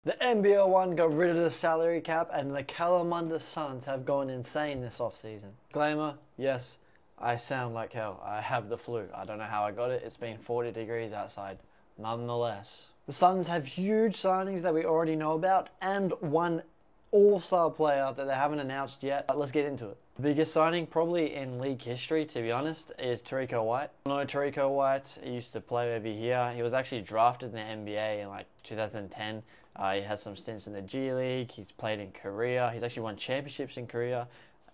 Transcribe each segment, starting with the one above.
The NBL one got rid of the salary cap and the Kalamunda Suns have gone insane this offseason. Disclaimer, yes, I sound like hell. I have the flu. I don't know how I got it. It's been 40 degrees outside. Nonetheless, the Suns have huge signings that we already know about and one all-star player that they haven't announced yet. But let's get into it. The biggest signing probably in league history, to be honest, is Terrico White. I know Terrico White. He used to play over here. He was actually drafted in the NBA in like 2010. He has some stints in the G League. He's played in Korea. He's actually won championships in Korea.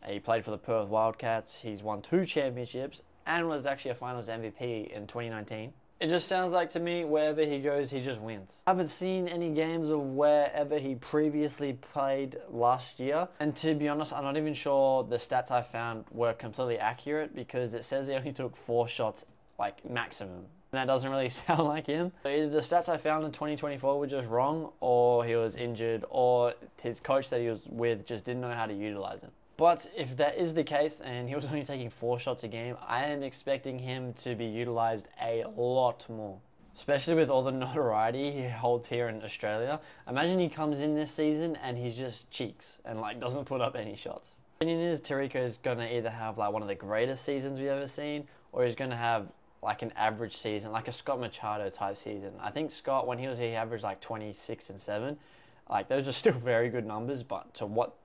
He played for the Perth Wildcats. He's won 2 championships and was actually a Finals MVP in 2019. It just sounds like to me, wherever he goes, he just wins. I haven't seen any games of wherever he previously played last year. And to be honest, I'm not even sure the stats I found were completely accurate because it says he only took 4 shots, like maximum. And that doesn't really sound like him. So either the stats I found in 2024 were just wrong, or he was injured, or his coach that he was with just didn't know how to utilize him. But if that is the case, and he was only taking 4 shots a game, I am expecting him to be utilized a lot more. Especially with all the notoriety he holds here in Australia. Imagine he comes in this season and he's just cheeks and like doesn't put up any shots. The opinion is Terrico is going to either have like one of the greatest seasons we've ever seen, or he's going to have like an average season, like a Scott Machado type season. I think Scott, when he was here, he averaged like 26 and 7. Like, those are still very good numbers, but to what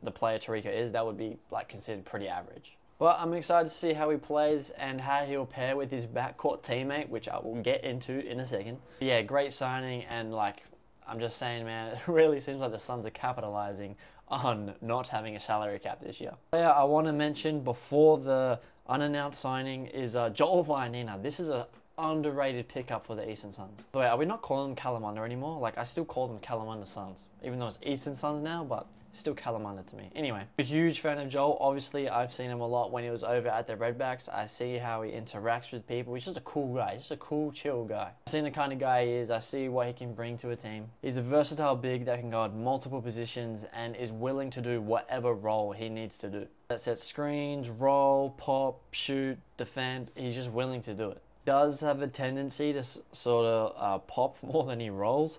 the player Terrico is, that would be like considered pretty average. Well, I'm excited to see how he plays and how he'll pair with his backcourt teammate, which I will get into in a second. Yeah, great signing, and like, I'm just saying, man, it really seems like the Suns are capitalizing on not having a salary cap this year. Yeah, I want to mention before the unannounced signing is Joel Vianina. This is a underrated pickup for the Eastern Suns. So wait, are we not calling them Kalamunda anymore? Like, I still call them Kalamunda Suns, even though it's Eastern Suns now, but still Kalamunda to me. Anyway, a huge fan of Joel. Obviously, I've seen him a lot when he was over at the Redbacks. I see how he interacts with people. He's just a cool guy. He's just a cool, chill guy. I've seen the kind of guy he is. I see what he can bring to a team. He's a versatile big that can guard multiple positions and is willing to do whatever role he needs to do. That sets screens, roll, pop, shoot, defend. He's just willing to do it. Does have a tendency to sort of pop more than he rolls,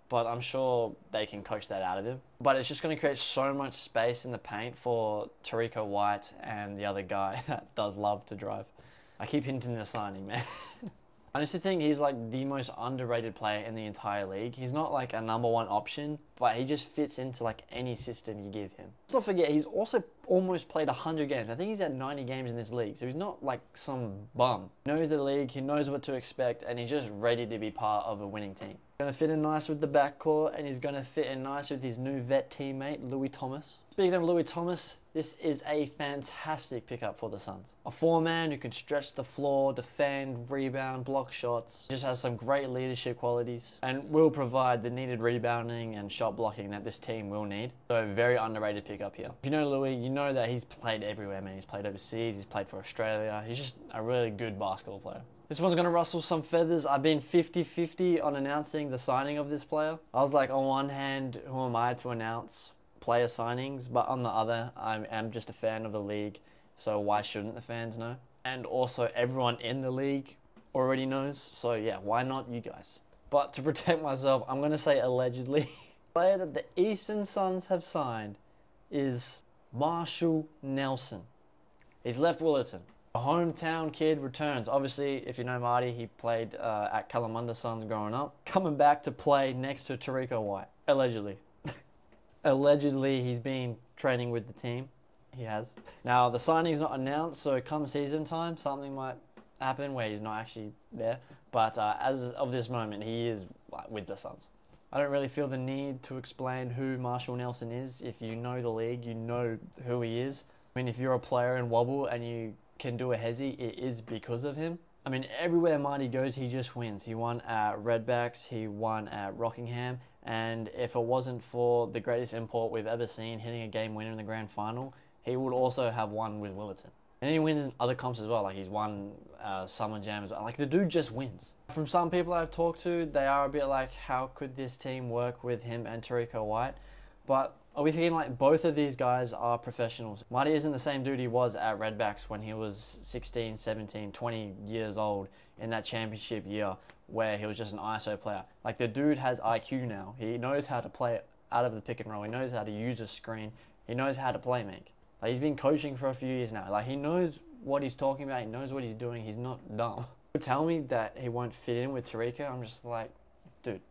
but I'm sure they can coach that out of him. But it's just going to create so much space in the paint for Terrico White and the other guy that does love to drive. I keep hinting the signing, man. I honestly think he's like the most underrated player in the entire league. He's not like a number 1 option, but he just fits into like any system you give him. Let's not forget, he's also almost played 100 games. I think he's had 90 games in this league, so he's not like some bum. He knows the league, he knows what to expect, and he's just ready to be part of a winning team. He's going to fit in nice with the backcourt, and he's going to fit in nice with his new vet teammate, Louis Thomas. Speaking of Louis Thomas, this is a fantastic pickup for the Suns. A 4-man who can stretch the floor, defend, rebound, block shots. Just has some great leadership qualities and will provide the needed rebounding and shot blocking that this team will need. So a very underrated pickup here. If you know Louis, you know that he's played everywhere, man. He's played overseas, he's played for Australia. He's just a really good basketball player. This one's going to rustle some feathers. I've been 50-50 on announcing the signing of this player. I was like, on one hand, who am I to announce player signings? But on the other, I am just a fan of the league, so why shouldn't the fans know? And also, everyone in the league already knows, so yeah, why not you guys? But to protect myself, I'm going to say allegedly. The player that the Eastern Suns have signed is Marshall Nelson. He's left Willerton. A hometown kid returns. Obviously, if you know Marty, he played at Kalamunda Suns growing up. Coming back to play next to Terrico White. Allegedly. Allegedly, he's been training with the team. He has. Now, the signing's not announced, so come season time, something might happen where he's not actually there. But as of this moment, he is with the Suns. I don't really feel the need to explain who Marshall Nelson is. If you know the league, you know who he is. I mean, if you're a player in Wobble and you can do a hezzy, it is because of him. I mean, everywhere Marty goes, he just wins. He won at Redbacks, he won at Rockingham, and if it wasn't for the greatest import we've ever seen hitting a game winner in the grand final, he would also have won with Willerton. And he wins in other comps as well, like he's won Summer Jam as well. Like, the dude just wins. From some people I've talked to, they are a bit like, how could this team work with him and Terrico White? But are we thinking like both of these guys are professionals? Marty isn't the same dude he was at Redbacks when he was 16, 17, 20 years old in that championship year where he was just an ISO player. Like, the dude has IQ now. He knows how to play out of the pick and roll. He knows how to use a screen. He knows how to play make. Like, he's been coaching for a few years now. Like, he knows what he's talking about. He knows what he's doing. He's not dumb. Tell me that he won't fit in with Tarico. I'm just like, dude.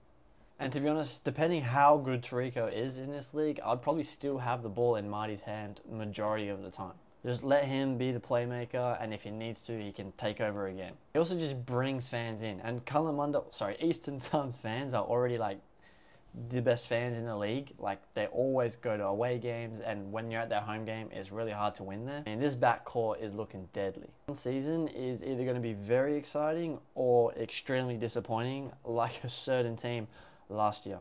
And to be honest, depending how good Tarico is in this league, I'd probably still have the ball in Marty's hand majority of the time. Just let him be the playmaker, and if he needs to, he can take over again. He also just brings fans in. And Eastern Suns fans are already like the best fans in the league. Like, they always go to away games, and when you're at their home game, it's really hard to win there. And this backcourt is looking deadly. This season is either going to be very exciting or extremely disappointing, like a certain team last year.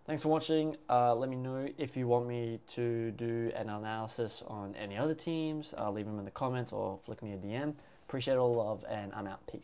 Thanks for watching. Let me know if you want me to do an analysis on any other teams. Leave them in the comments or flick me a DM. Appreciate all love, and I'm out. Peace.